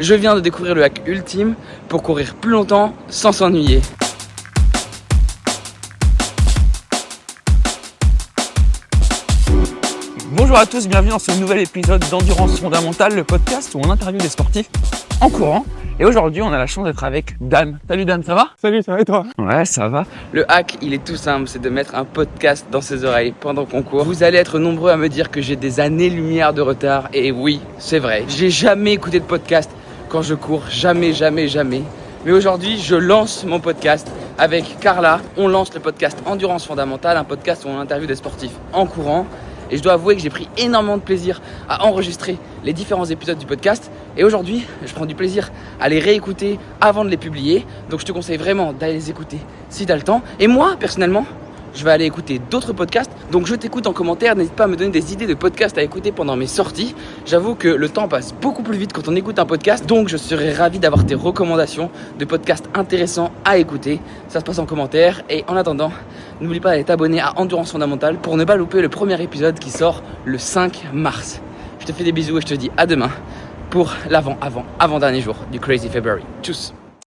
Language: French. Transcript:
Je viens de découvrir le hack ultime pour courir plus longtemps sans s'ennuyer. Bonjour à tous, bienvenue dans ce nouvel épisode d'Endurance Fondamentale, le podcast où on interviewe des sportifs en courant. Et aujourd'hui, on a la chance d'être avec Dan. Salut Dan, ça va ? Salut, ça va et toi ? Ouais, ça va. Le hack, il est tout simple, c'est de mettre un podcast dans ses oreilles pendant qu'on court. Vous allez être nombreux à me dire que j'ai des années-lumière de retard. Et oui, c'est vrai. J'ai jamais écouté de podcast quand je cours. Jamais. Mais aujourd'hui, je lance mon podcast avec Carla. On lance le podcast Endurance Fondamentale, un podcast où on interviewe des sportifs en courant. Et je dois avouer que j'ai pris énormément de plaisir à enregistrer les différents épisodes du podcast. Et aujourd'hui, je prends du plaisir à les réécouter avant de les publier. Donc je te conseille vraiment d'aller les écouter si tu as le temps. Et moi, personnellement, je vais aller écouter d'autres podcasts. Donc je t'écoute en commentaire. N'hésite pas à me donner des idées de podcasts à écouter pendant mes sorties. J'avoue que le temps passe beaucoup plus vite quand on écoute un podcast. Donc je serais ravi d'avoir tes recommandations de podcasts intéressants à écouter. Ça se passe en commentaire. Et en attendant, n'oublie pas d'aller t'abonner à Endurance Fondamentale pour ne pas louper le premier épisode qui sort le 5 mars. Je te fais des bisous et je te dis à demain pour l'avant-dernier jour du Crazy February. Tchuss!